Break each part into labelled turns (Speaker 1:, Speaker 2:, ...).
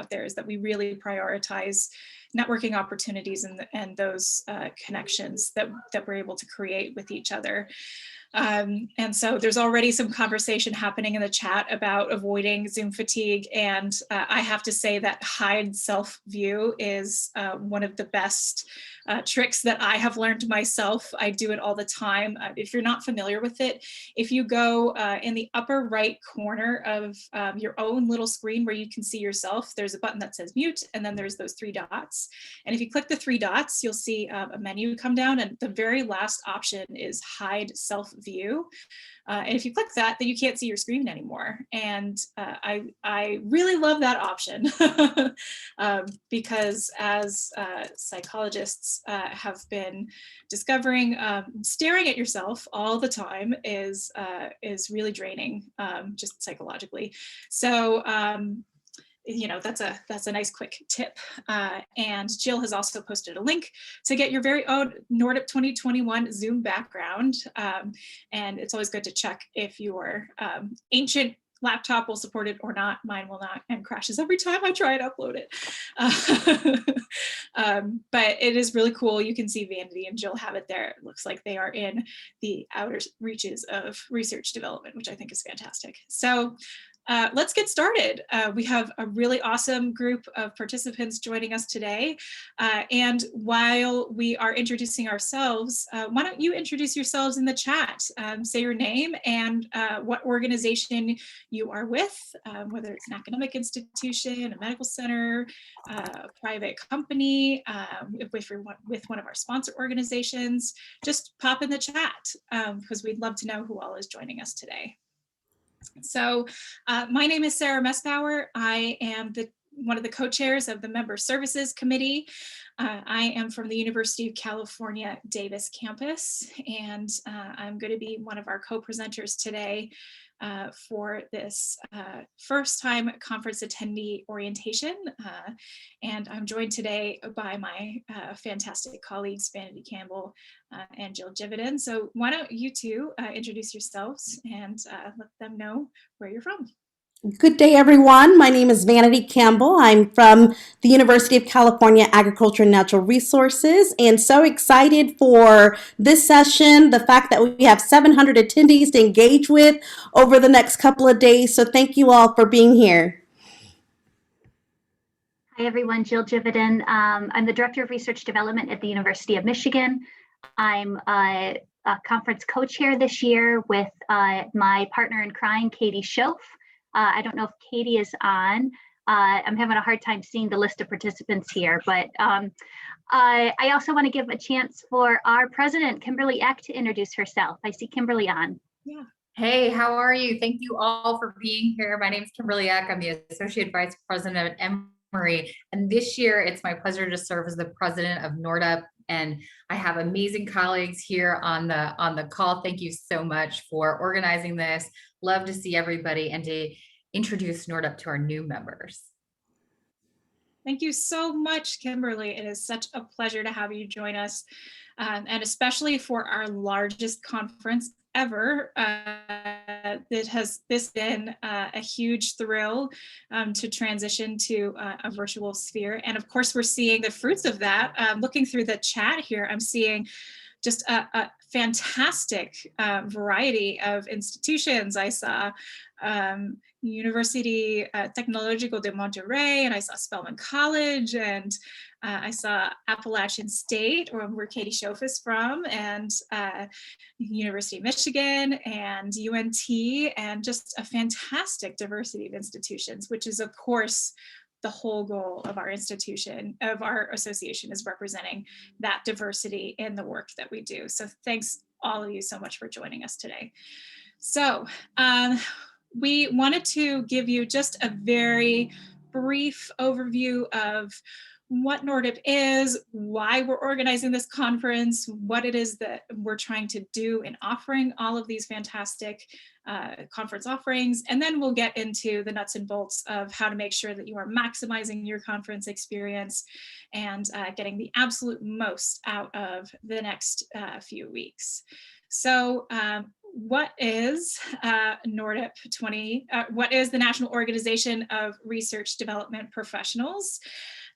Speaker 1: out there is that we really prioritize networking opportunities and those connections that we're able to create with each other. And so there's already some conversation happening in the chat about avoiding Zoom fatigue. And I have to say that hide self-view is one of the best tricks that I have learned myself. I do it all the time. If you're not familiar with it, if you go in the upper right corner of your own little screen where you can see yourself, there's a button that says mute, and then there's those 3 dots. And if you click the 3 dots, you'll see a menu come down, and the very last option is hide self-view. And if you click that, then you can't see your screen anymore. And I really love that option because as psychologists have been discovering, staring at yourself all the time is really draining, just psychologically. So you know, that's a nice quick tip. And Jill has also posted a link to get your very own NORDP 2021 Zoom background. And it's always good to check if your ancient laptop will support it or not. Mine will not, and crashes every time I try and upload it. But it is really cool. You can see Vanity and Jill have it there. It looks like they are in the outer reaches of research development, which I think is fantastic. So let's get started. We have a really awesome group of participants joining us today. And while we are introducing ourselves, why don't you introduce yourselves in the chat? Say your name and what organization you are with, whether it's an academic institution, a medical center, a private company, with one of our sponsor organizations. Just pop in the chat because we'd love to know who all is joining us today. So my name is Sarah Messbauer. I am one of the co-chairs of the Member Services Committee. I am from the University of California, Davis campus, and I'm going to be one of our co-presenters today for this first time conference attendee orientation. And I'm joined today by my fantastic colleagues, Vanity Campbell and Jill Jividen. So why don't you two introduce yourselves and let them know where you're from.
Speaker 2: Good day, everyone. My name is Vanity Campbell. I'm from the University of California Agriculture and Natural Resources, and so excited for this session, the fact that we have 700 attendees to engage with over the next couple of days. So thank you all for being here.
Speaker 3: Hi, everyone. Jill Jividen. I'm the Director of Research Development at the University of Michigan. I'm a conference co-chair this year with my partner in crime, Katie Schoaf. I don't know if Katie is on. I'm having a hard time seeing the list of participants here, but I also want to give a chance for our president, Kimberly Eck, to introduce herself. I see Kimberly on.
Speaker 4: Yeah. Hey, how are you? Thank you all for being here. My name is Kimberly Eck. I'm the Associate Vice President at Emory. And this year, it's my pleasure to serve as the president of NORDP. And I have amazing colleagues here on the call. Thank you so much for organizing this. Love to see everybody and to introduce NORDP to our new members.
Speaker 1: Thank you so much, Kimberly. It is such a pleasure to have you join us, and especially for our largest conference ever. This has been a huge thrill to transition to a virtual sphere. And of course, we're seeing the fruits of that. Looking through the chat here, I'm seeing just a fantastic variety of institutions. I saw University Tecnológico de Monterrey, and I saw Spelman College, and I saw Appalachian State, where Katie Schoaf is from, and University of Michigan, and UNT, and just a fantastic diversity of institutions, which is, of course, the whole goal of our institution, of our association, is representing that diversity in the work that we do. So thanks all of you so much for joining us today. So we wanted to give you just a very brief overview of what NORDP is, why we're organizing this conference, what it is that we're trying to do in offering all of these fantastic conference offerings, and then we'll get into the nuts and bolts of how to make sure that you are maximizing your conference experience and getting the absolute most out of the next few weeks. So what is NORDP 20? What is the National Organization of Research Development Professionals?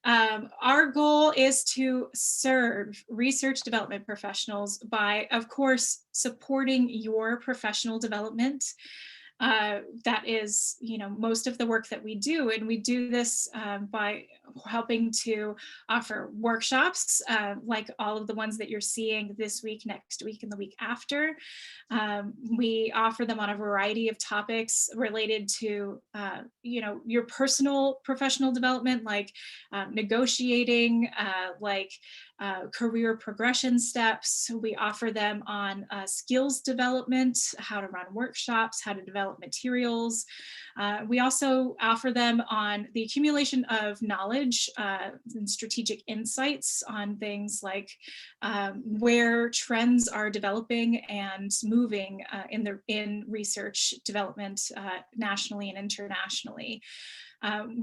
Speaker 1: Our goal is to serve research development professionals by, of course, supporting your professional development. That is, most of the work that we do, and we do this by helping to offer workshops like all of the ones that you're seeing this week, next week, and the week after. We offer them on a variety of topics related to, your personal professional development, like negotiating, like career progression steps. We offer them on skills development, how to run workshops, how to develop materials. We also offer them on the accumulation of knowledge and strategic insights on things like where trends are developing and moving in research development nationally and internationally.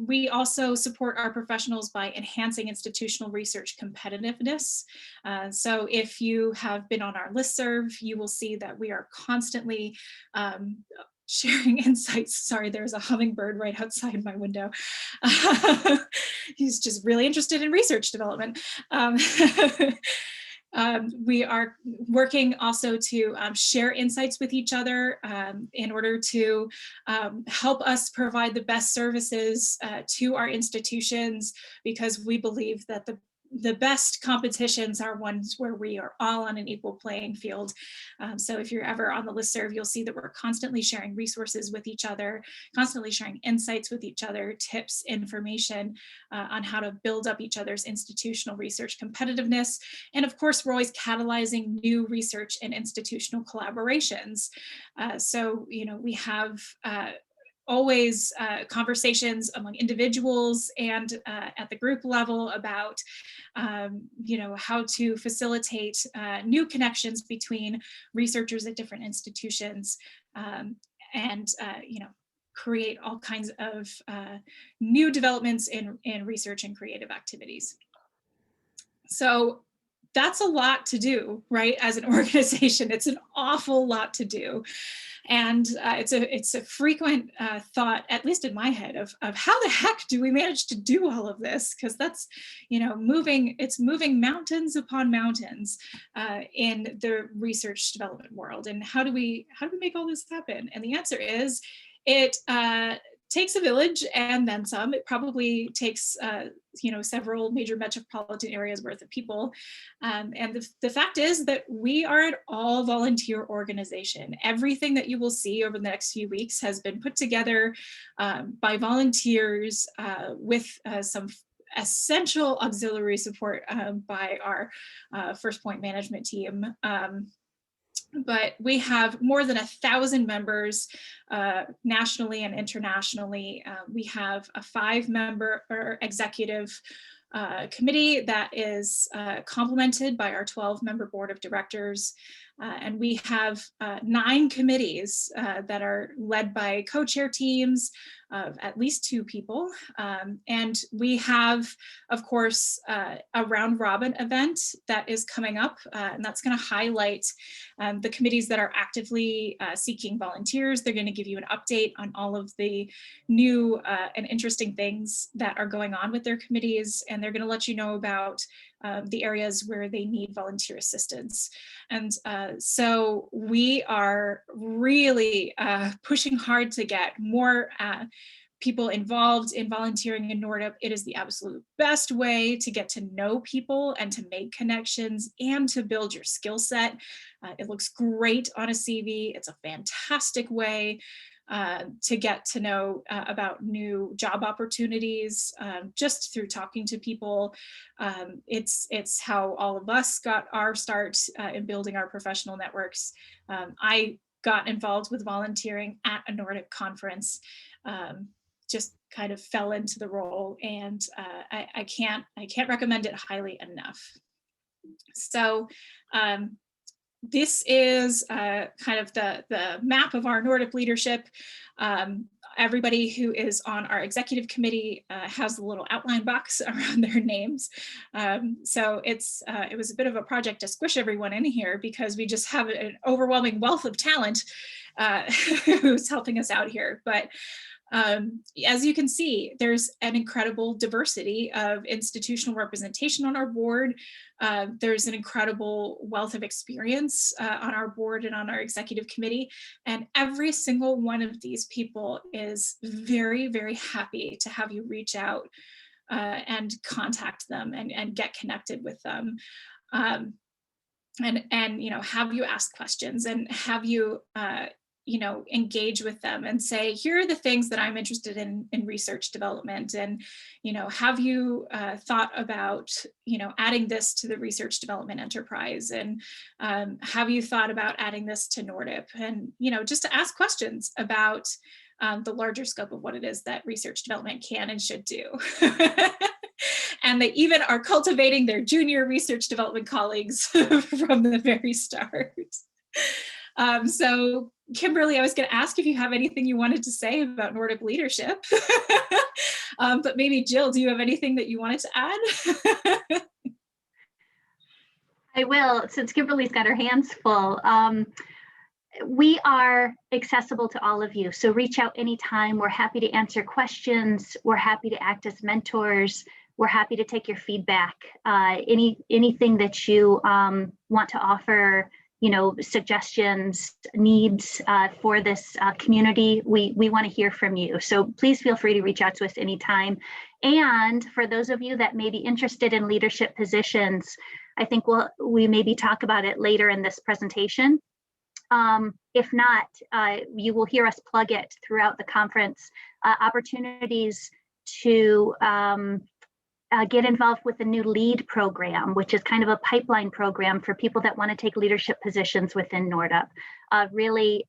Speaker 1: We also support our professionals by enhancing institutional research competitiveness. So if you have been on our listserv, you will see that we are constantly sharing insights. Sorry, there's a hummingbird right outside my window. He's just really interested in research development. We are working also to share insights with each other in order to help us provide the best services to our institutions, because we believe that the best competitions are ones where we are all on an equal playing field. So if you're ever on the listserv, you'll see that we're constantly sharing resources with each other, constantly sharing insights with each other, tips, information on how to build up each other's institutional research competitiveness. And of course, we're always catalyzing new research and institutional collaborations. So, we have always conversations among individuals and at the group level about how to facilitate new connections between researchers at different institutions and create all kinds of new developments in research and creative activities. So that's a lot to do, right? As an organization, it's an awful lot to do. And it's a frequent thought, at least in my head, of how the heck do we manage to do all of this? Because that's, it's moving mountains upon mountains in the research development world. And how do we make all this happen? And the answer is, it takes a village and then some. It probably takes several major metropolitan areas worth of people. And the fact is that we are an all volunteer organization. Everything that you will see over the next few weeks has been put together by volunteers with some essential auxiliary support by our First Point management team. But we have more than 1,000 members nationally and internationally. We have a 5-member executive committee that is complemented by our 12-member board of directors. And we have 9 committees that are led by co-chair teams of at least 2 people. And we have, of course, a round robin event that is coming up, and that's going to highlight the committees that are actively seeking volunteers. They're going to give you an update on all of the new and interesting things that are going on with their committees, and they're going to let you know about the areas where they need volunteer assistance. And so we are really pushing hard to get more people involved in volunteering in NORDP. It is the absolute best way to get to know people and to make connections and to build your skill set. It looks great on a CV. It's a fantastic way to get to know about new job opportunities just through talking to people. It's how all of us got our start in building our professional networks. I got involved with volunteering at a NORDP conference, just kind of fell into the role, and I can't recommend it highly enough. So this is kind of the map of our NORDP leadership. Everybody who is on our executive committee has a little outline box around their names. So it was a bit of a project to squish everyone in here because we just have an overwhelming wealth of talent who's helping us out here. But as you can see, there's an incredible diversity of institutional representation on our board. There's an incredible wealth of experience on our board and on our executive committee. And every single one of these people is very, very happy to have you reach out and contact them and get connected with them. And you know, have you ask questions and have you you know, engage with them and say, here are the things that I'm interested in research development. And, you know, have you thought about, you know, adding this to the research development enterprise? And have you thought about adding this to NORDP? And, you know, just to ask questions about the larger scope of what it is that research development can and should do. And they even are cultivating their junior research development colleagues from the very start. So Kimberly, I was going to ask if you have anything you wanted to say about NORDP leadership, but maybe Jill, do you have anything that you wanted to add?
Speaker 3: I will, since Kimberly's got her hands full. We are accessible to all of you, so reach out anytime. We're happy to answer questions. We're happy to act as mentors. We're happy to take your feedback. Anything that you want to offer, you know, suggestions, needs for this community, we want to hear from you. So please feel free to reach out to us anytime. And for those of you that may be interested in leadership positions, I think we maybe talk about it later in this presentation. If not, you will hear us plug it throughout the conference, opportunities to get involved with the new LEAD program, which is kind of a pipeline program for people that want to take leadership positions within NORDP, really,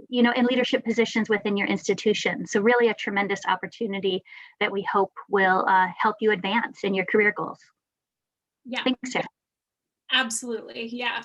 Speaker 3: you know, in leadership positions within your institution. So really a tremendous opportunity that we hope will help you advance in your career goals.
Speaker 1: Yeah.
Speaker 3: Thanks, Sarah.
Speaker 1: Absolutely, yeah.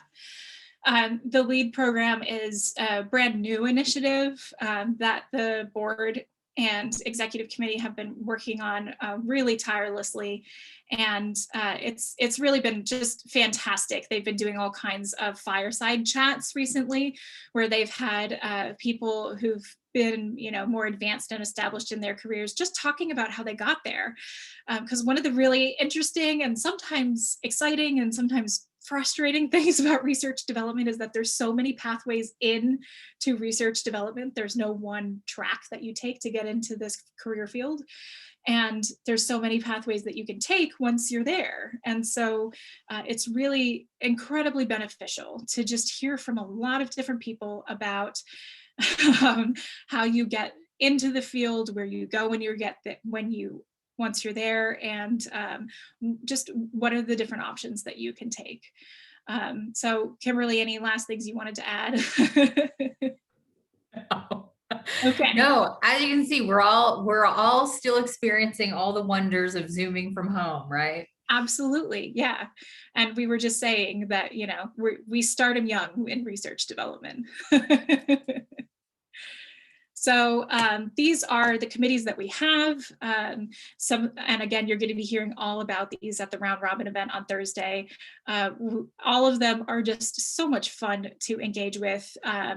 Speaker 1: The LEAD program is a brand new initiative that the board and executive committee have been working on really tirelessly. And it's really been just fantastic. They've been doing all kinds of fireside chats recently where they've had people who've been, you know, more advanced and established in their careers just talking about how they got there. Because one of the really interesting and sometimes exciting and sometimes frustrating things about research development is that there's so many pathways in to research development. There's no one track that you take to get into this career field. And there's so many pathways that you can take once you're there. And so it's really incredibly beneficial to just hear from a lot of different people about how you get into the field, where you go when once you're there, and just what are the different options that you can take. So Kimberly, any last things you wanted to add?
Speaker 4: No.
Speaker 1: Okay.
Speaker 4: No, as you can see, we're all still experiencing all the wonders of Zooming from home, right?
Speaker 1: Absolutely, yeah. And we were just saying that, you know, we start them young in research development. So these are the committees that we have. And again, you're going to be hearing all about these at the Round Robin event on Thursday. All of them are just so much fun to engage with. I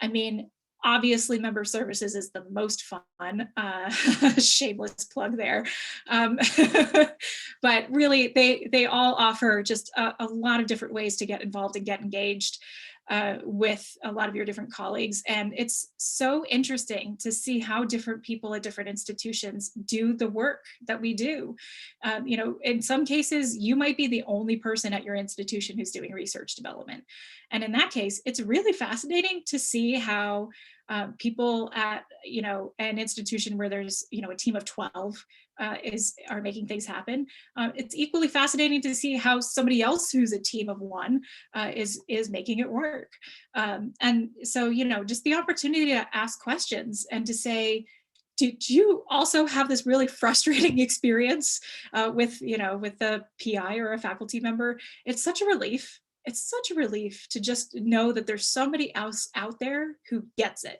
Speaker 1: mean, obviously, member services is the most fun, shameless plug there. But really, they all offer just a lot of different ways to get involved and get engaged with a lot of your different colleagues. And it's so interesting to see how different people at different institutions do the work that we do. You know, in some cases, you might be the only person at your institution who's doing research development. And in that case, it's really fascinating to see how people at, you know, an institution where there's, you know, a team of 12 are making things happen. It's equally fascinating to see how somebody else who's a team of one is making it work. And so, you know, just the opportunity to ask questions and to say, did you also have this really frustrating experience with the PI or a faculty member? It's such a relief. it's such a relief to just know that there's somebody else out there who gets it.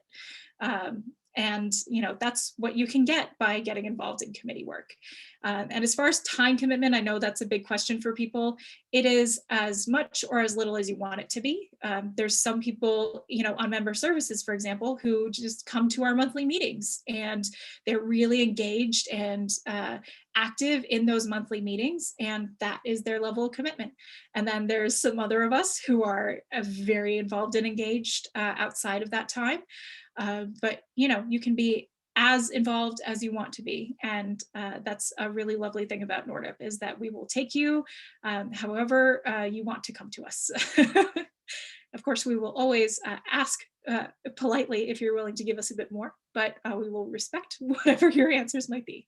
Speaker 1: And that's what you can get by getting involved in committee work. And as far as time commitment, I know that's a big question for people. It is as much or as little as you want it to be. There's some people, on member services, for example, who just come to our monthly meetings and they're really engaged and active in those monthly meetings, and that is their level of commitment. And then there's some other of us who are very involved and engaged outside of that time. But you can be as involved as you want to be, and that's a really lovely thing about NORDP, is that we will take you however you want to come to us. Of course, we will always ask politely if you're willing to give us a bit more, but we will respect whatever your answers might be.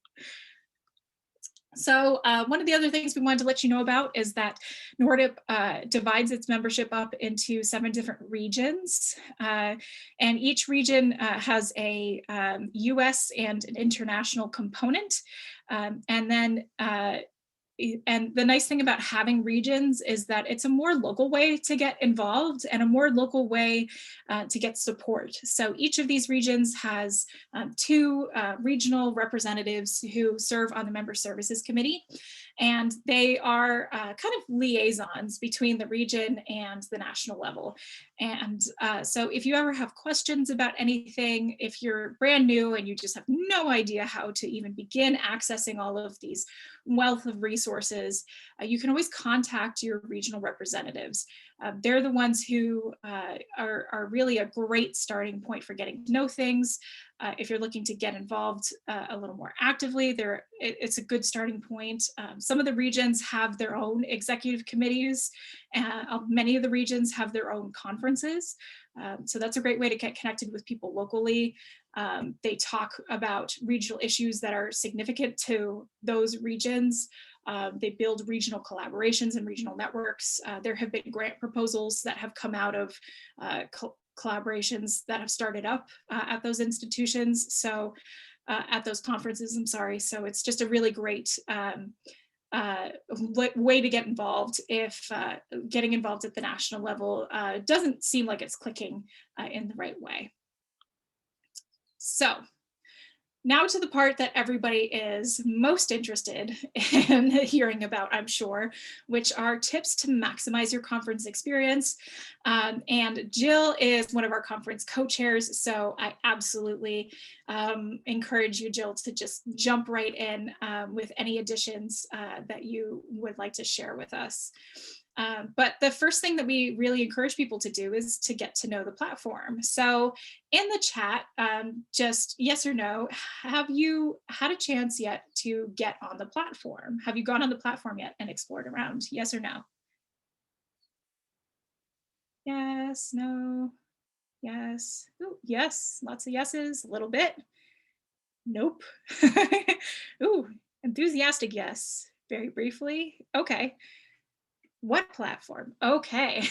Speaker 1: So one of the other things we wanted to let you know about is that NORDP divides its membership up into 7 different regions. And each region has a US and an international component. And then and the nice thing about having regions is that it's a more local way to get involved and a more local way to get support. So each of these regions has 2 regional representatives who serve on the Member Services Committee, and they are kind of liaisons between the region and the national level. And so if you ever have questions about anything, if you're brand new and you just have no idea how to even begin accessing all of these wealth of resources, you can always contact your regional representatives. They're the ones who are really a great starting point for getting to know things. If you're looking to get involved a little more actively, it's a good starting point. Some of the regions have their own executive committees. Many of the regions have their own conferences. So that's a great way to get connected with people locally. They talk about regional issues that are significant to those regions. They build regional collaborations and regional networks. There have been grant proposals that have come out of collaborations that have started up at those institutions. So at those conferences, I'm sorry. So it's just a really great way to get involved if getting involved at the national level doesn't seem like it's clicking in the right way. So now to the part that everybody is most interested in hearing about, I'm sure, which are tips to maximize your conference experience. And Jill is one of our conference co-chairs, so I absolutely encourage you, Jill, to just jump right in with any additions that you would like to share with us. But the first thing that we really encourage people to do is to get to know the platform. So in the chat, just yes or no, have you had a chance yet to get on the platform? Have you gone on the platform yet and explored around? Yes or no? Yes, no, yes. Ooh, yes, lots of yeses, a little bit. Nope. Ooh, enthusiastic yes, very briefly. Okay. What platform? Okay.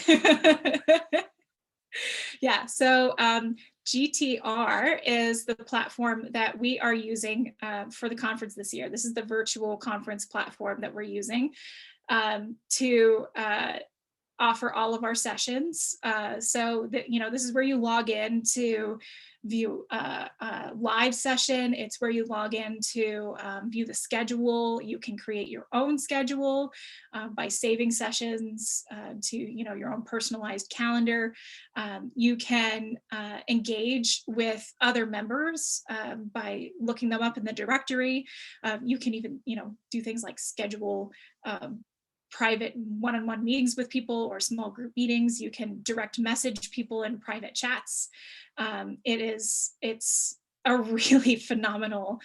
Speaker 1: Yeah, so GTR is the platform that we are using for the conference this year. This is the virtual conference platform that we're using to offer all of our sessions. So that, this is where you log in to view a live session. It's where you log in to view the schedule. You can create your own schedule by saving sessions to your own personalized calendar. You can engage with other members by looking them up in the directory. You can even do things like schedule private one-on-one meetings with people or small group meetings. You can direct message people in private chats. It's a really phenomenal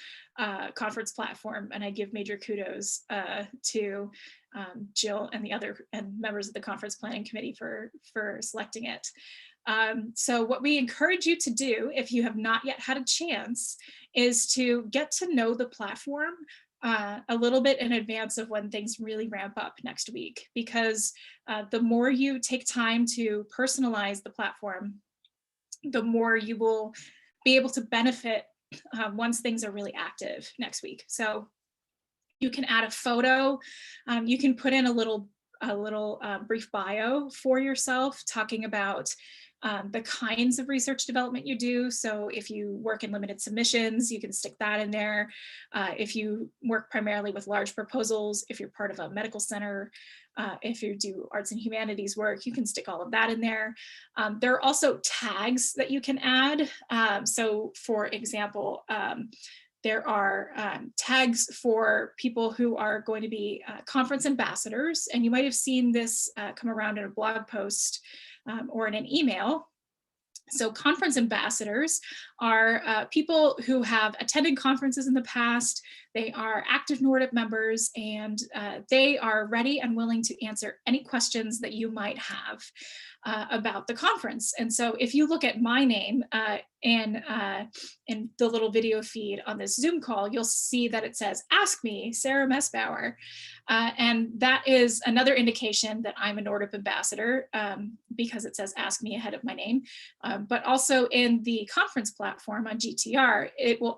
Speaker 1: conference platform, and I give major kudos to Jill and the other members of the conference planning committee for selecting it. So what we encourage you to do, if you have not yet had a chance, is to get to know the platform a little bit in advance of when things really ramp up next week, because the more you take time to personalize the platform, the more you will be able to benefit once things are really active next week. So you can add a photo, you can put in a little a little brief bio for yourself, talking about the kinds of research development you do. So if you work in limited submissions, you can stick that in there. If you work primarily with large proposals, if you're part of a medical center, if you do arts and humanities work, you can stick all of that in there. There are also tags that you can add. So for example, there are tags for people who are going to be conference ambassadors, and you might have seen this come around in a blog post or in an email. So conference ambassadors are people who have attended conferences in the past. They are active NORDP members, and they are ready and willing to answer any questions that you might have about the conference. And so if you look at my name in the little video feed on this Zoom call, you'll see that it says, "Ask me, Sarah Messbauer." And that is another indication that I'm a NORDP ambassador because it says "Ask me" ahead of my name. But also in the conference platform on GTR,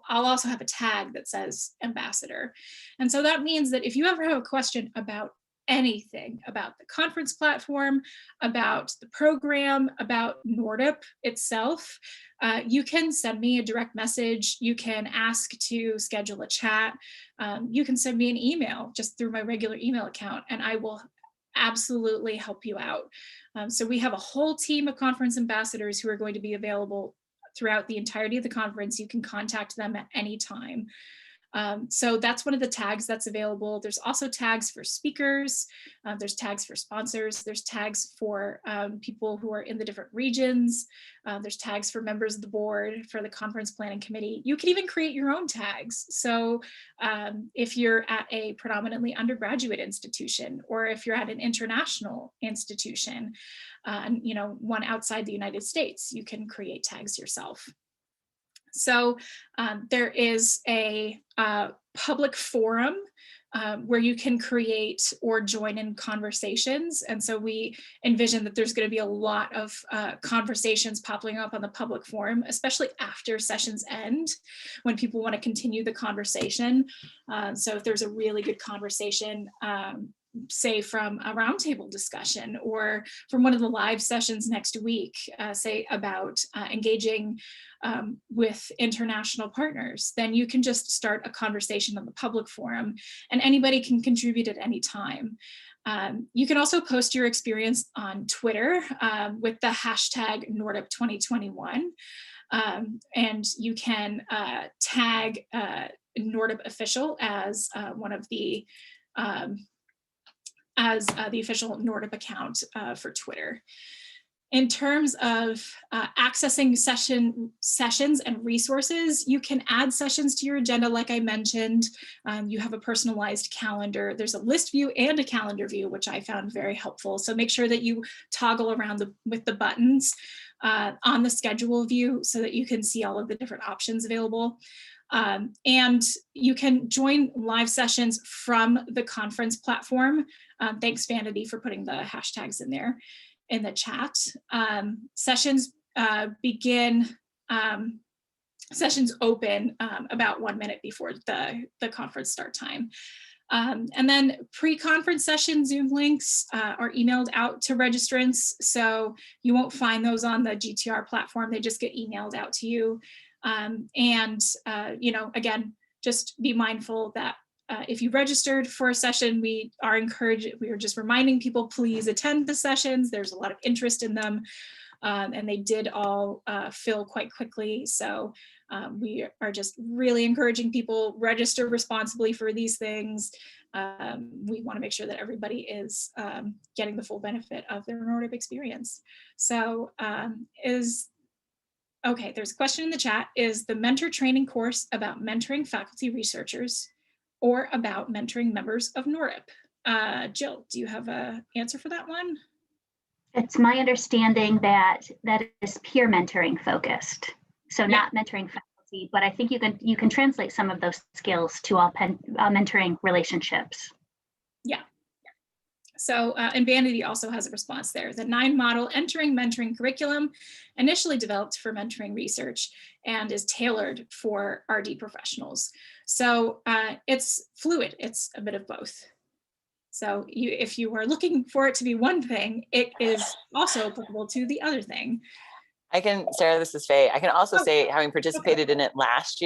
Speaker 1: I'll also have a tag that says ambassador. And so that means that if you ever have a question about anything about the conference platform, about the program, about NORDP itself, you can send me a direct message. You can ask to schedule a chat. You can send me an email just through my regular email account, and I will absolutely help you out. So we have a whole team of conference ambassadors who are going to be available throughout the entirety of the conference. You can contact them at any time. So that's one of the tags that's available. There's also tags for speakers. There's tags for sponsors. There's tags for people who are in the different regions. There's tags for members of the board, for the conference planning committee. You can even create your own tags. So if you're at a predominantly undergraduate institution, or if you're at an international institution, one outside the United States, you can create tags yourself. So there is a public forum where you can create or join in conversations. And so we envision that there's going to be a lot of conversations popping up on the public forum, especially after sessions end, when people want to continue the conversation. So if there's a really good conversation, say from a roundtable discussion or from one of the live sessions next week, say about engaging with international partners, then you can just start a conversation on the public forum, and anybody can contribute at any time. You can also post your experience on Twitter with the hashtag NORDP 2021. And you can tag NORDP official as one of the official NORDP account for Twitter. In terms of accessing sessions and resources, you can add sessions to your agenda, like I mentioned. You have a personalized calendar. There's a list view and a calendar view, which I found very helpful. So make sure that you toggle around with the buttons on the schedule view so that you can see all of the different options available. And you can join live sessions from the conference platform. Thanks, Vanity, for putting the hashtags in there in the chat. Sessions open about 1 minute before the conference start time. And then pre-conference session Zoom links are emailed out to registrants. So you won't find those on the GTR platform. They just get emailed out to you. Again, just be mindful that if you registered for a session, we are just reminding people, please attend the sessions. There's a lot of interest in them, and they did all fill quite quickly. So we are just really encouraging people, register responsibly for these things. We want to make sure that everybody is getting the full benefit of their NORDP experience. So okay, there's a question in the chat. Is the mentor training course about mentoring faculty researchers or about mentoring members of NORDP? Jill, do you have an answer for that one?
Speaker 3: It's my understanding that is peer mentoring focused. So
Speaker 1: Yeah.
Speaker 3: Not mentoring faculty, but I think you can translate some of those skills to all mentoring relationships.
Speaker 1: Yeah. So, and Vanity also has a response there. The 9 model mentoring curriculum initially developed for mentoring research and is tailored for RD professionals. So it's fluid, it's a bit of both. So if you are looking for it to be one thing, it is also applicable to the other thing.
Speaker 5: I can, Sarah, this is Faye. I can also
Speaker 1: Oh,
Speaker 5: say, having participated in it last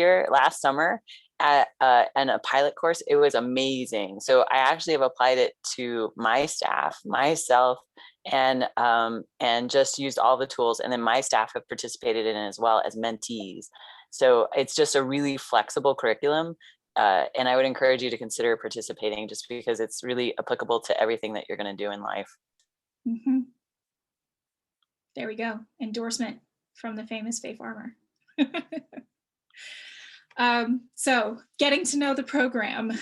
Speaker 5: summer at a pilot course, it was amazing. So I actually have applied it to my staff, myself, and just used all the tools. And then my staff have participated in it as well as mentees. So it's just a really flexible curriculum. And I would encourage you to consider participating just because it's really applicable to everything that you're going to do in life.
Speaker 1: Mm-hmm. There we go. Endorsement from the famous Faye Farmer. So getting to know the program,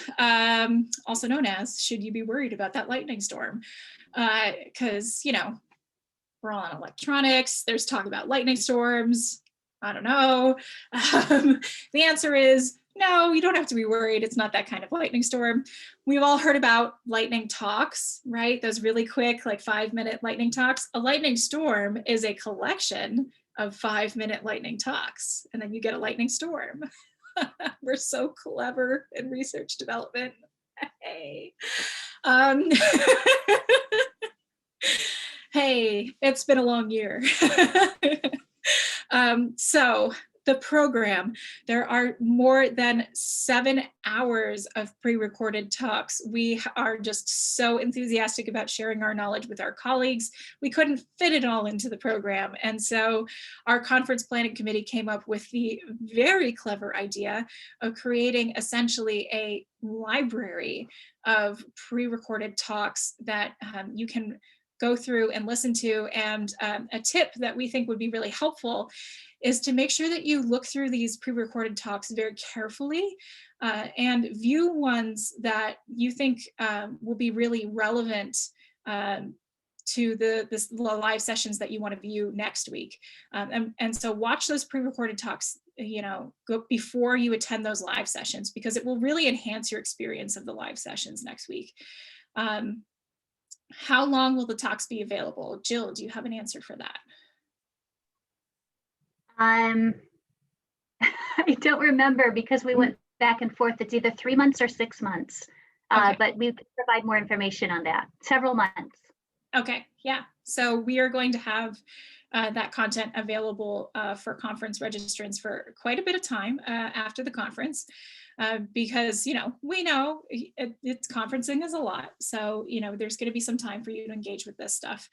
Speaker 1: also known as, should you be worried about that lightning storm? Because, you know, we're all on electronics. There's talk about lightning storms. I don't know. The answer is no, you don't have to be worried. It's not that kind of lightning storm. We've all heard about lightning talks, right? Those really quick, like 5-minute lightning talks. A lightning storm is a collection of 5-minute lightning talks, and then you get a lightning storm. We're so clever in research development. Hey. Hey, it's been a long year. So the program, there are more than 7 hours of pre-recorded talks. We are just so enthusiastic about sharing our knowledge with our colleagues. We couldn't fit it all into the program. And so our conference planning committee came up with the very clever idea of creating essentially a library of pre-recorded talks that you can go through and listen to. And a tip that we think would be really helpful is to make sure that you look through these pre-recorded talks very carefully and view ones that you think will be really relevant to the live sessions that you want to view next week. And so watch those pre-recorded talks, you know, before you attend those live sessions, because it will really enhance your experience of the live sessions next week. How long will the talks be available? Jill, do you have an answer for that?
Speaker 3: I don't remember because we went back and forth. It's either 3 months or 6 months,
Speaker 1: Okay.
Speaker 3: but we could provide more information on that. Several months.
Speaker 1: Okay, yeah. So we are going to have that content available for conference registrants for quite a bit of time after the conference. Because, you know, we know it's conferencing is a lot. So, you know, there's going to be some time for you to engage with this stuff.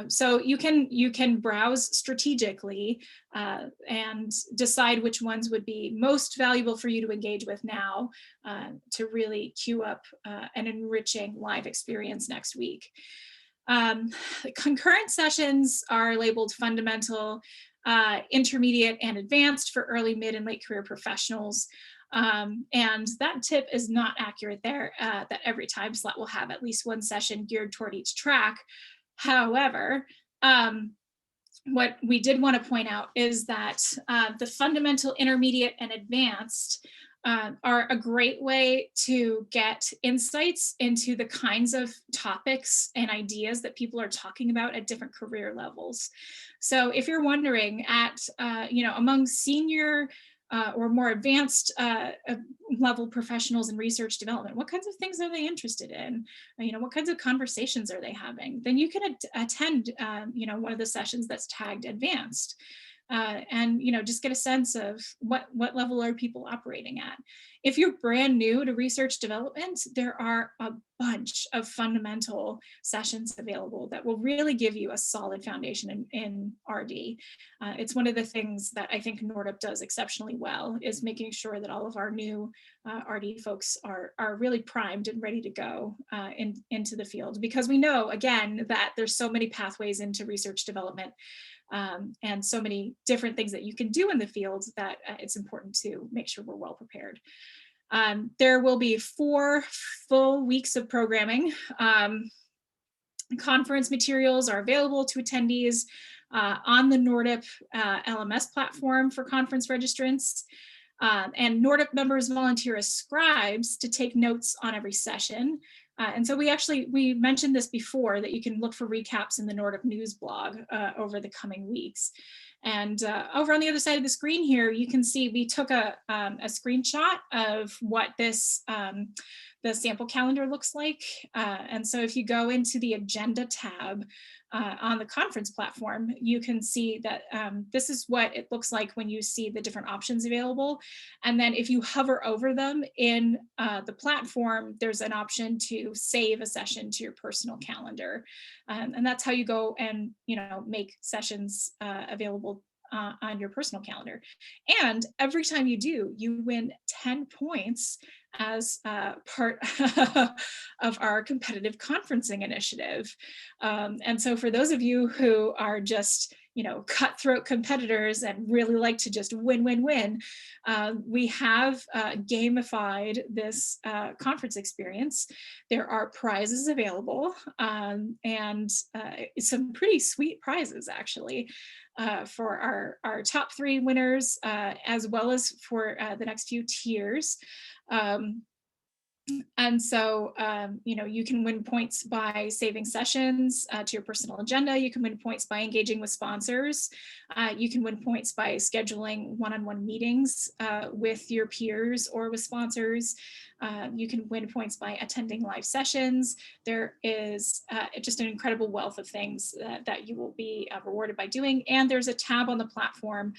Speaker 1: So you can browse strategically and decide which ones would be most valuable for you to engage with now to really queue up an enriching live experience next week. Concurrent sessions are labeled fundamental, intermediate, and advanced for early, mid, and late career professionals. And that tip is not accurate there, that every time slot will have at least one session geared toward each track. However, what we did want to point out is that the fundamental, intermediate, and advanced are a great way to get insights into the kinds of topics and ideas that people are talking about at different career levels. So if you're wondering you know, among senior or more advanced level professionals in research development, what kinds of things are they interested in? You know, what kinds of conversations are they having? Then you can attend, you know, one of the sessions that's tagged advanced. And, you know, just get a sense of what level are people operating at. If you're brand new to research development, there are a bunch of fundamental sessions available that will really give you a solid foundation in RD. It's one of the things that I think NORDP does exceptionally well, is making sure that all of our new RD folks are really primed and ready to go into the field, because we know, again, that there's so many pathways into research development. And so many different things that you can do in the field that it's important to make sure we're well prepared. There will be 4 full weeks of programming. Conference materials are available to attendees on the NORDP LMS platform for conference registrants. And NORDP members volunteer as scribes to take notes on every session. And so we mentioned this before, that you can look for recaps in the NORDP news blog over the coming weeks. And over on the other side of the screen here, you can see we took a screenshot of what this the sample calendar looks like. And so if you go into the agenda tab on the conference platform, you can see that this is what it looks like when you see the different options available. And then if you hover over them in the platform, there's an option to save a session to your personal calendar. And that's how you go and, make sessions available on your personal calendar. And every time you do, you win 10 points as part of our competitive conferencing initiative. And so for those of you who are just, cutthroat competitors and really like to just win, we have gamified this conference experience. There are prizes available and some pretty sweet prizes actually. For our top 3 winners, as well as for the next few tiers. And so, you can win points by saving sessions to your personal agenda. You can win points by engaging with sponsors. You can win points by scheduling one-on-one meetings with your peers or with sponsors. You can win points by attending live sessions. There is just an incredible wealth of things that you will be rewarded by doing. And there's a tab on the platform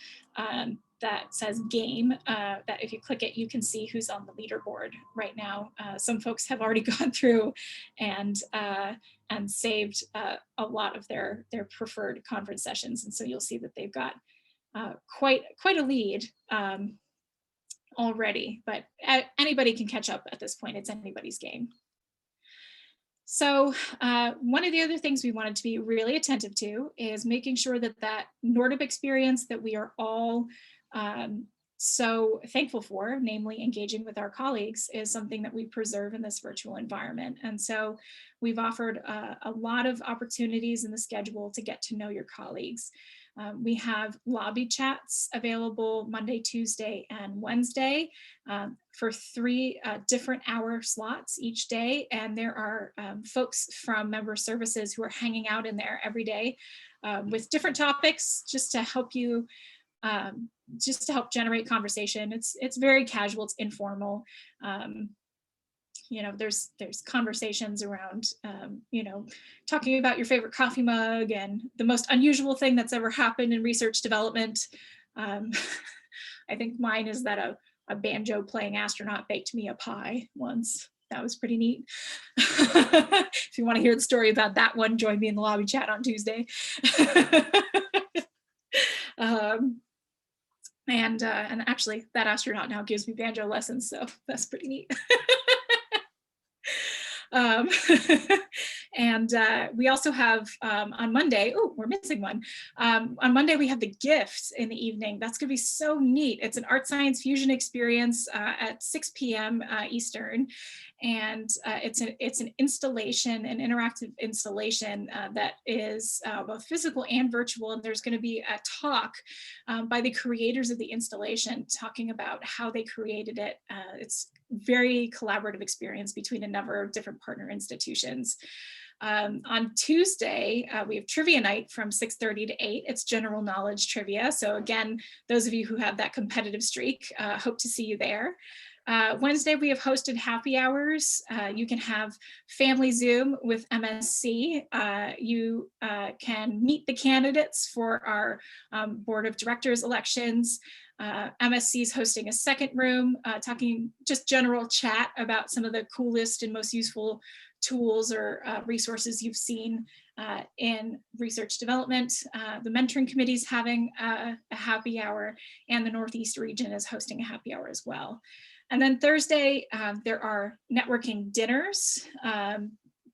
Speaker 1: that says game, that if you click it, you can see who's on the leaderboard right now. Some folks have already gone through and saved a lot of their preferred conference sessions. And so you'll see that they've got quite a lead already, but anybody can catch up at this point. It's anybody's game. So one of the other things we wanted to be really attentive to is making sure that NORDP experience that we are all so thankful for, namely engaging with our colleagues, is something that we preserve in this virtual environment. And so we've offered a lot of opportunities in the schedule to get to know your colleagues. We have lobby chats available Monday, Tuesday, and Wednesday for 3 different hour slots each day. And there are folks from member services who are hanging out in there every day with different topics just to help you, just to help generate conversation. It's very casual, it's informal. There's conversations around, talking about your favorite coffee mug and the most unusual thing that's ever happened in research development. I think mine is that a banjo playing astronaut baked me a pie once. That was pretty neat. If you want to hear the story about that one, join me in the lobby chat on Tuesday. And actually that astronaut now gives me banjo lessons, so that's pretty neat. And we also have on Monday, oh, we're missing one. On Monday, we have the gifts in the evening. That's gonna be so neat. It's an art science fusion experience at 6 p.m. Eastern. And it's an installation, an interactive installation that is both physical and virtual. And there's going to be a talk by the creators of the installation talking about how they created it. It's very collaborative experience between a number of different partner institutions. On Tuesday, we have trivia night from 6:30 to 8. It's general knowledge trivia. So again, those of you who have that competitive streak, hope to see you there. Wednesday, we have hosted happy hours. You can have family Zoom with MSC. You can meet the candidates for our board of directors elections. MSC is hosting a second room, talking just general chat about some of the coolest and most useful tools or resources you've seen in research development. The mentoring committee is having a happy hour, and the Northeast region is hosting a happy hour as well. And then Thursday, there are networking dinners.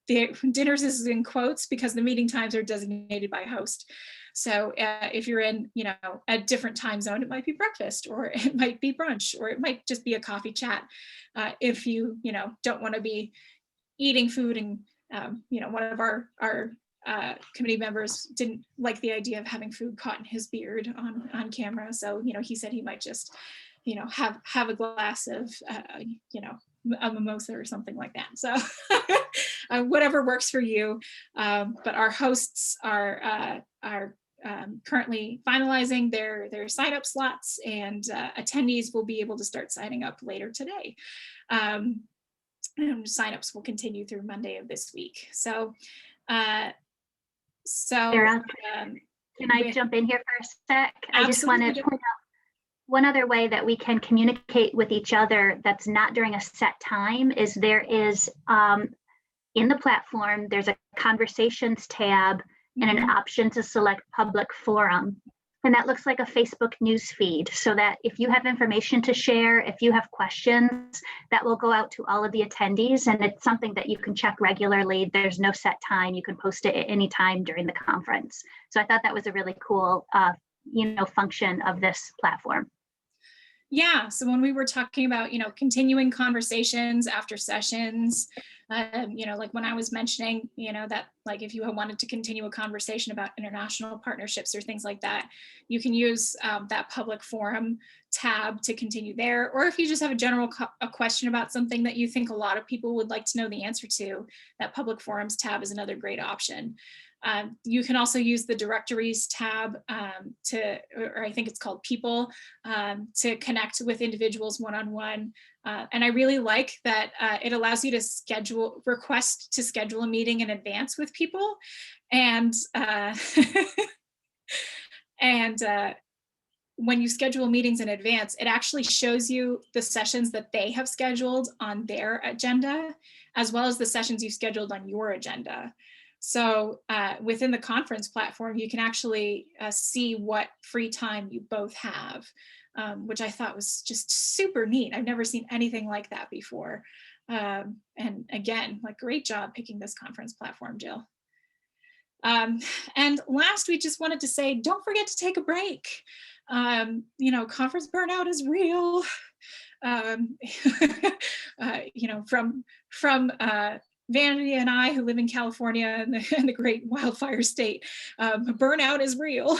Speaker 1: The dinners is in quotes because the meeting times are designated by host. So if you're in, a different time zone, it might be breakfast, or it might be brunch, or it might just be a coffee chat. If you, don't want to be eating food, and one of our committee members didn't like the idea of having food caught in his beard on camera. So, he said he might just, have a glass of, a mimosa or something like that. So whatever works for you. But our hosts are currently finalizing their sign-up slots, and attendees will be able to start signing up later today. And signups will continue through Monday of this week. So,
Speaker 3: Sarah, can I jump in here for a sec? I just want to point out one other way that we can communicate with each other that's not during a set time is there is in the platform, there's a conversations tab and an option to select public forum. And that looks like a Facebook news feed, so that if you have information to share, if you have questions, that will go out to all of the attendees, and it's something that you can check regularly. There's no set time. You can post it at any time during the conference. So I thought that was a really cool function of this platform.
Speaker 1: Yeah, so when we were talking about, continuing conversations after sessions, like when I was mentioning, that like if you wanted to continue a conversation about international partnerships or things like that, you can use that public forum tab to continue there. Or if you just have a general question about something that you think a lot of people would like to know the answer to, that public forums tab is another great option. You can also use the directories tab or I think it's called people, to connect with individuals one-on-one. And I really like that it allows you to request to schedule a meeting in advance with people. And, when you schedule meetings in advance, it actually shows you the sessions that they have scheduled on their agenda, as well as the sessions you've scheduled on your agenda. So within the conference platform, you can actually see what free time you both have, which I thought was just super neat. I've never seen anything like that before. And again, like, great job picking this conference platform, Jill. And last, we just wanted to say, don't forget to take a break. Conference burnout is real. From Vanity and I, who live in California and the great wildfire state, burnout is real.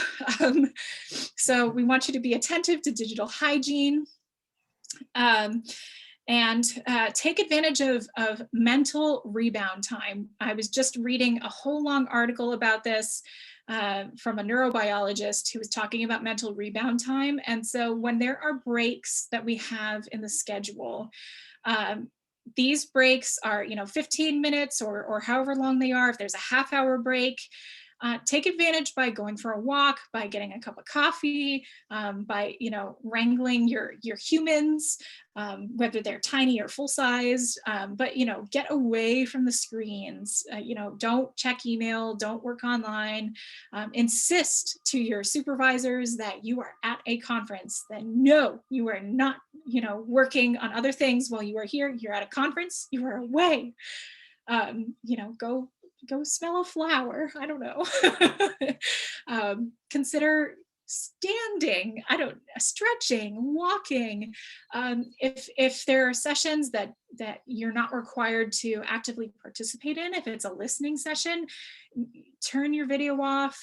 Speaker 1: So we want you to be attentive to digital hygiene, and take advantage of mental rebound time. I was just reading a whole long article about this from a neurobiologist who was talking about mental rebound time. And so when there are breaks that we have in the schedule, these breaks are, 15 minutes or however long they are. If there's a half-hour break, take advantage by going for a walk, by getting a cup of coffee, by, wrangling your humans, whether they're tiny or full-sized, but, get away from the screens. Don't check email, don't work online. Insist to your supervisors that you are at a conference, that no, you are not, working on other things while you are here. You're at a conference, you are away. Go smell a flower. I don't know. Consider standing, stretching, walking. If there are sessions that you're not required to actively participate in, if it's a listening session, turn your video off.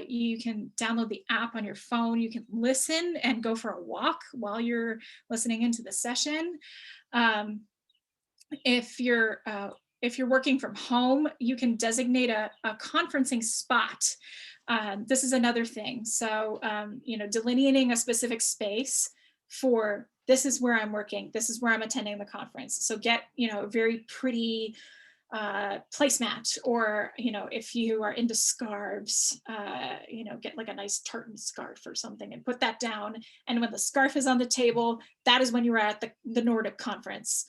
Speaker 1: You can download the app on your phone. You can listen and go for a walk while you're listening into the session. If you're working from home, you can designate a conferencing spot. This is another thing. So, delineating a specific space for, this is where I'm working, this is where I'm attending the conference. So get, a very pretty placemat, or, if you are into scarves, get like a nice tartan scarf or something and put that down. And when the scarf is on the table, that is when you are at the NORDP conference.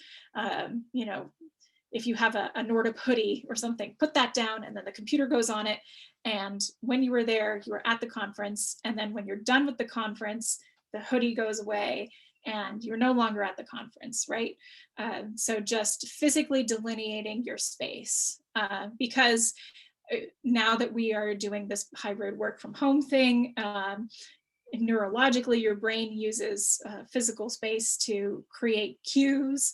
Speaker 1: If you have a NORDP hoodie or something, put that down, and then the computer goes on it. And when you were there, you were at the conference. And then when you're done with the conference, the hoodie goes away and you're no longer at the conference, right? So just physically delineating your space, because now that we are doing this hybrid work from home thing, neurologically, your brain uses physical space to create cues,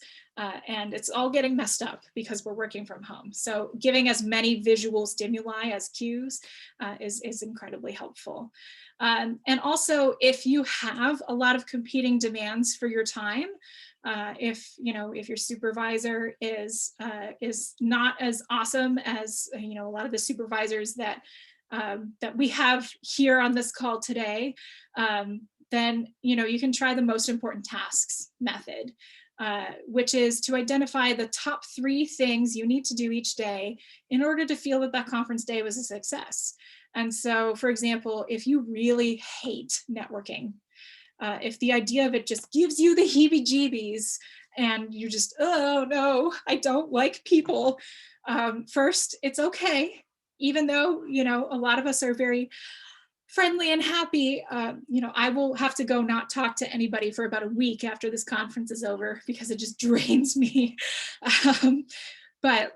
Speaker 1: and it's all getting messed up because we're working from home. So giving as many visual stimuli as cues is incredibly helpful. And also, if you have a lot of competing demands for your time, if your supervisor is not as awesome as a lot of the supervisors that that we have here on this call today, then you can try the most important tasks method, which is to identify the top 3 things you need to do each day in order to feel that that conference day was a success. And so, for example, if you really hate networking, if the idea of it just gives you the heebie-jeebies and you're just, oh no, I don't like people, first, it's okay. Even though, a lot of us are very friendly and happy, I will have to go not talk to anybody for about a week after this conference is over because it just drains me. But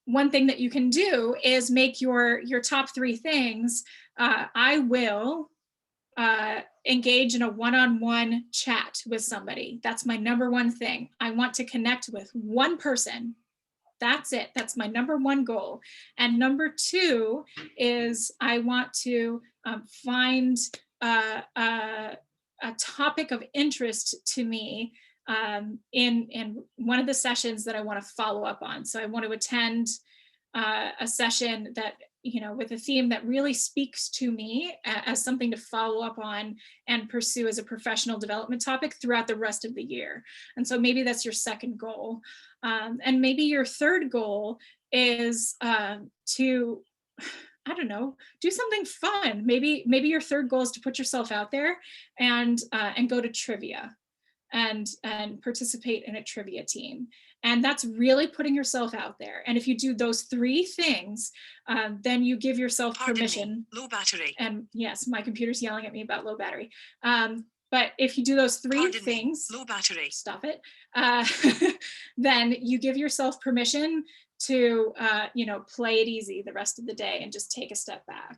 Speaker 1: one thing that you can do is make your top 3 things. I will engage in a one-on-one chat with somebody. That's my number 1 thing. I want to connect with one person. That's it. That's my number 1 goal. And number 2 is I want to find a topic of interest to me in one of the sessions that I want to follow up on. So I want to attend a session that, with a theme that really speaks to me as something to follow up on and pursue as a professional development topic throughout the rest of the year. And so maybe that's your second goal. And maybe your third goal is to, I don't know, do something fun. Maybe your third goal is to put yourself out there and go to trivia and participate in a trivia team. And that's really putting yourself out there. And if you do those 3 things, then you give yourself permission.
Speaker 6: Low battery.
Speaker 1: And yes, my computer's yelling at me about low battery. But if you do those 3 things,
Speaker 6: low battery.
Speaker 1: Stop it. Then you give yourself permission to, play it easy the rest of the day and just take a step back.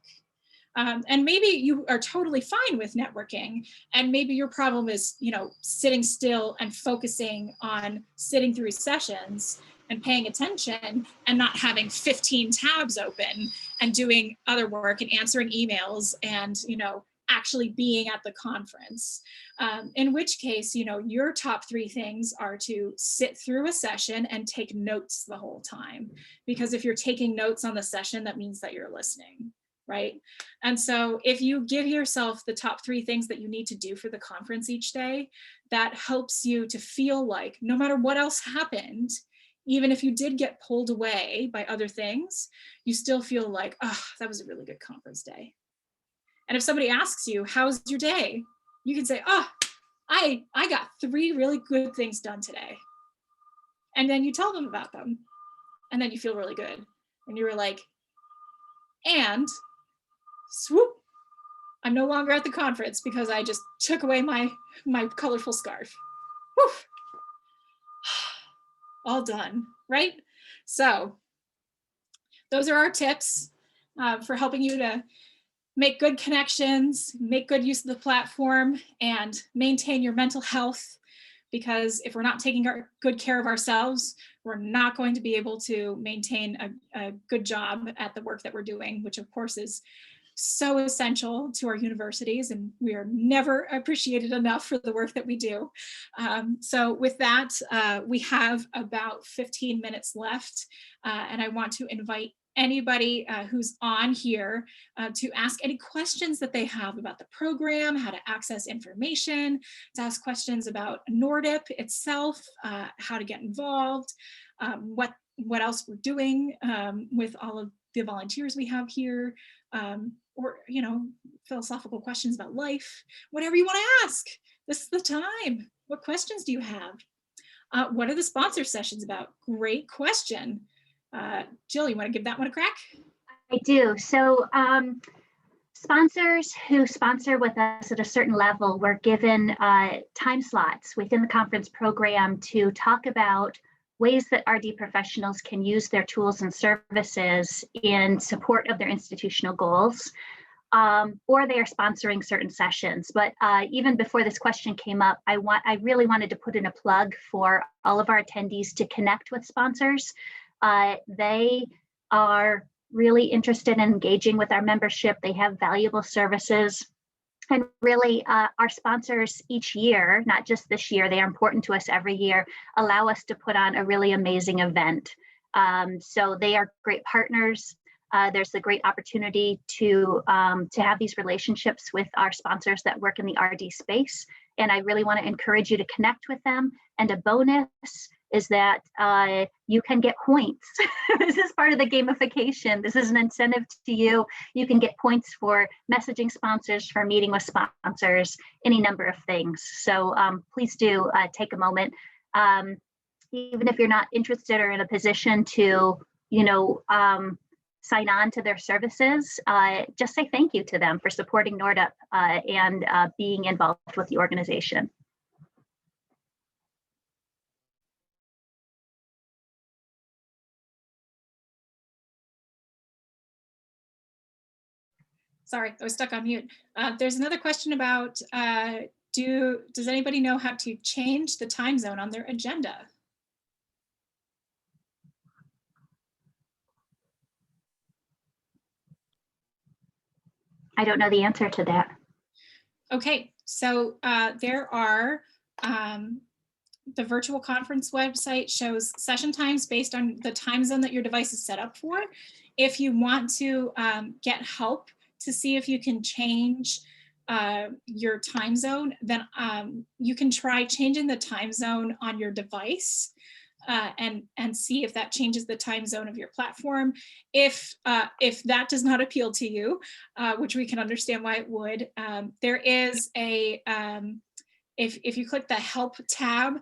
Speaker 1: And maybe you are totally fine with networking, and maybe your problem is, sitting still and focusing on sitting through sessions and paying attention and not having 15 tabs open and doing other work and answering emails and, actually being at the conference. In which case, your top 3 things are to sit through a session and take notes the whole time. Because if you're taking notes on the session, that means that you're listening. Right? And so if you give yourself the top 3 things that you need to do for the conference each day, that helps you to feel like no matter what else happened, even if you did get pulled away by other things, you still feel like, oh, that was a really good conference day. And if somebody asks you, how's your day? You can say, oh, I got 3 really good things done today. And then you tell them about them. And then you feel really good. And you were like, and swoop, I'm no longer at the conference because I just took away my colorful scarf. Whew. All done, right? So those are our tips for helping you to make good connections, make good use of the platform, and maintain your mental health. Because if we're not taking good care of ourselves, we're not going to be able to maintain a good job at the work that we're doing, which of course is so essential to our universities, and we are never appreciated enough for the work that we do. So with that, we have about 15 minutes left, and I want to invite anybody who's on here to ask any questions that they have about the program, how to access information, to ask questions about NORDP itself, how to get involved, what else we're doing with all of the volunteers we have here, or philosophical questions about life, whatever you want to ask. This is the time. What questions do you have? What are the sponsor sessions about? Great question. Jill, you want to give that one a crack?
Speaker 3: I do. So sponsors who sponsor with us at a certain level were given time slots within the conference program to talk about ways that RD professionals can use their tools and services in support of their institutional goals, or they are sponsoring certain sessions. But even before this question came up, I really wanted to put in a plug for all of our attendees to connect with sponsors. They are really interested in engaging with our membership. They have valuable services. And really, our sponsors each year, not just this year, they are important to us every year, allow us to put on a really amazing event. So they are great partners. there's a great opportunity to have these relationships with our sponsors that work in the RD space. And I really want to encourage you to connect with them. And a bonus is that you can get points. This is part of the gamification. This is an incentive to you. You can get points for messaging sponsors, for meeting with sponsors, any number of things. So please do take a moment. Even if you're not interested or in a position to, sign on to their services, just say thank you to them for supporting NORDP and being involved with the organization.
Speaker 1: Sorry, I was stuck on mute. There's another question about, does anybody know how to change the time zone on their agenda?
Speaker 3: I don't know the answer to that.
Speaker 1: Okay, so there are, the virtual conference website shows session times based on the time zone that your device is set up for. If you want to get help to see if you can change your time zone, then you can try changing the time zone on your device and see if that changes the time zone of your platform. If that does not appeal to you, which we can understand why it would, there is a, if you click the help tab,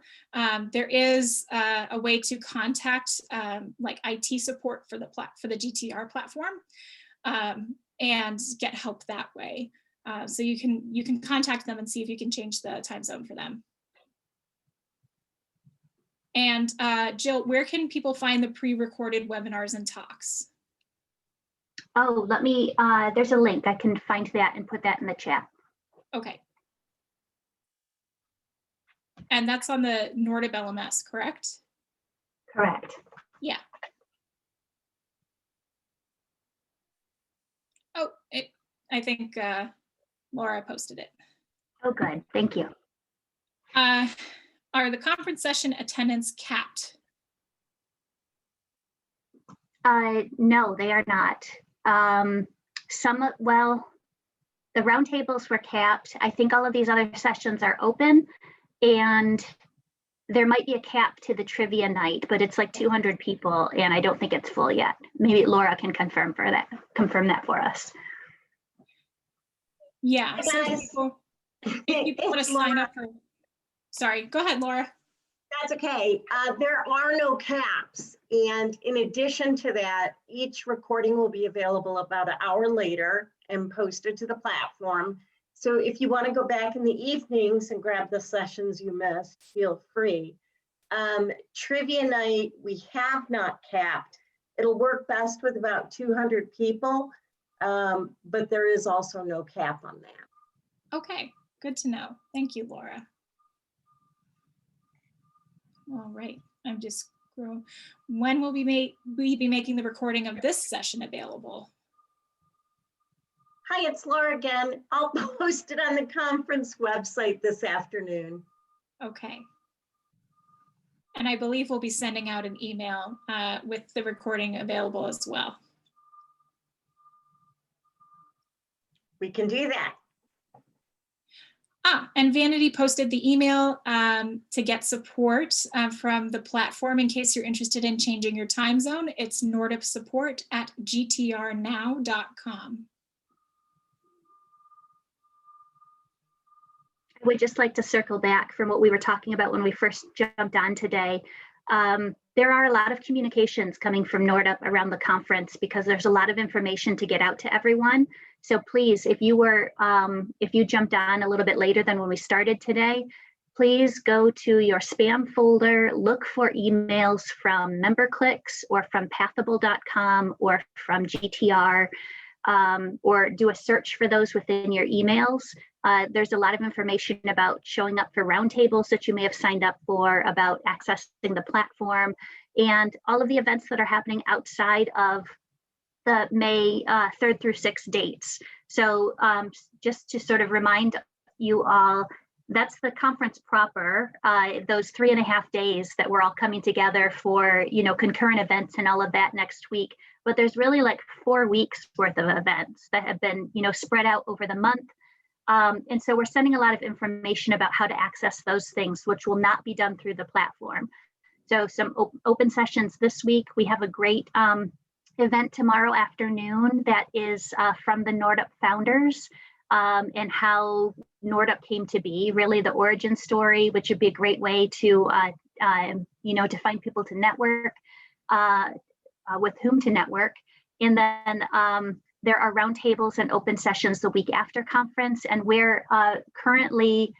Speaker 1: there is a way to contact like IT support for the GTR platform and get help that way. So you can contact them and see if you can change the time zone for them. And Jill, where can people find the pre-recorded webinars and talks?
Speaker 3: Oh, let me, there's a link. I can find that and put that in the chat.
Speaker 1: Okay. And that's on the NORDP LMS, correct?
Speaker 3: Correct.
Speaker 1: Yeah. Oh, I think Laura posted it.
Speaker 3: Oh, good. Thank you.
Speaker 1: Are the conference session attendance capped?
Speaker 3: No, they are not. Well, the roundtables were capped. I think all of these other sessions are open, and there might be a cap to the trivia night, but it's like 200 people, and I don't think it's full yet. Maybe Laura can confirm that for us.
Speaker 1: Yeah.
Speaker 6: Hey
Speaker 1: So
Speaker 6: guys.
Speaker 1: if people want to sign up for, sorry, go ahead, Laura.
Speaker 6: That's okay. There are no caps. And in addition to that, each recording will be available about an hour later and posted to the platform. So if you want to go back in the evenings and grab the sessions you missed, feel free. Trivia night, we have not capped. It'll work best with about 200 people, but there is also no cap on that.
Speaker 1: Okay, good to know. Thank you, Laura. All right, I'm just scrolling. When will we be making the recording of this session available?
Speaker 6: Hi, it's Laura again. I'll post it on the conference website this afternoon.
Speaker 1: Okay. And I believe we'll be sending out an email with the recording available as well.
Speaker 6: We can do that.
Speaker 1: And Vanity posted the email to get support from the platform in case you're interested in changing your time zone. It's nordpsupport@gtrnow.com.
Speaker 3: I would just like to circle back from what we were talking about when we first jumped on today. There are a lot of communications coming from NORDP around the conference because there's a lot of information to get out to everyone. So please, if you jumped on a little bit later than when we started today, please go to your spam folder, look for emails from MemberClicks or from pathable.com or from GTR, or do a search for those within your emails. There's a lot of information about showing up for roundtables that you may have signed up for, about accessing the platform, and all of the events that are happening outside of the May 3rd through 6th dates. So just to sort of remind you all that's the conference proper, those 3.5 days that we're all coming together for, concurrent events and all of that next week. But there's really like 4 weeks worth of events that have been, spread out over the month. And so we're sending a lot of information about how to access those things, which will not be done through the platform. So some open sessions this week. We have a great event tomorrow afternoon that is from the NORDP founders, and how NORDP came to be, really the origin story, which would be a great way to, to find people to network, with whom to network. And then there are roundtables and open sessions the week after conference. And we're currently,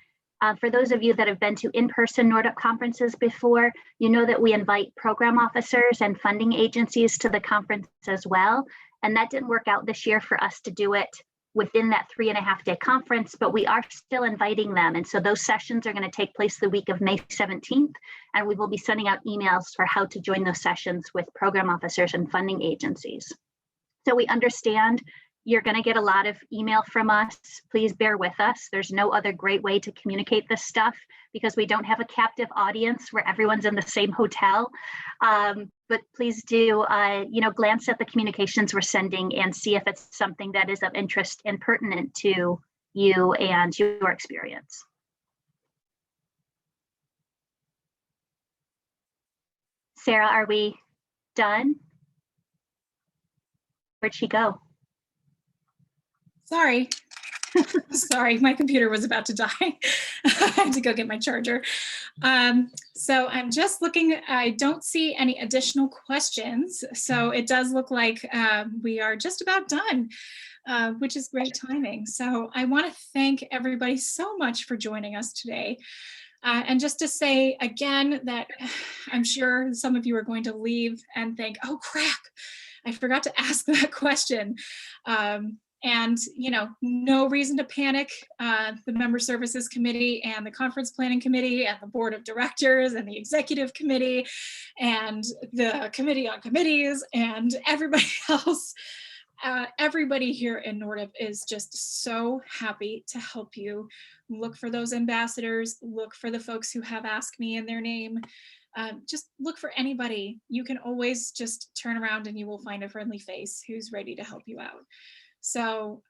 Speaker 3: for those of you that have been to in-person NORDP conferences before, you know that we invite program officers and funding agencies to the conference as well. And that didn't work out this year for us to do it within that 3.5-day conference, but we are still inviting them. And so those sessions are going to take place the week of May 17th, and we will be sending out emails for how to join those sessions with program officers and funding agencies. So we understand you're going to get a lot of email from us. Please bear with us. There's no other great way to communicate this stuff because we don't have a captive audience where everyone's in the same hotel. But please do, glance at the communications we're sending and see if it's something that is of interest and pertinent to you and your experience. Sarah, are we done? Where'd she go?
Speaker 1: Sorry. Sorry, my computer was about to die. I had to go get my charger. So I'm just looking, I don't see any additional questions. So it does look like we are just about done, which is great timing. So I want to thank everybody so much for joining us today. And just to say again that I'm sure some of you are going to leave and think, oh crap, I forgot to ask that question. And, no reason to panic. The Member Services Committee and the Conference Planning Committee and the Board of Directors and the Executive Committee and the Committee on Committees and everybody else, everybody here in NORDP is just so happy to help you. Look for those ambassadors, look for the folks who have Ask Me in their name. Just look for anybody. You can always just turn around and you will find a friendly face who's ready to help you out. So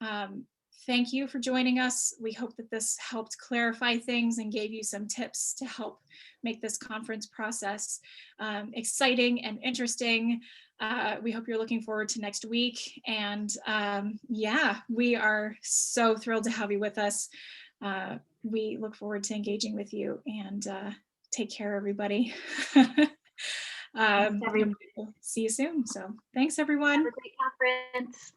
Speaker 1: thank you for joining us. We hope that this helped clarify things and gave you some tips to help make this conference process exciting and interesting. We hope you're looking forward to next week. And yeah, we are so thrilled to have you with us. We look forward to engaging with you, and take care, everybody.
Speaker 3: Thanks, everyone.
Speaker 1: We'll see you soon. So thanks, everyone.
Speaker 3: Have a great conference.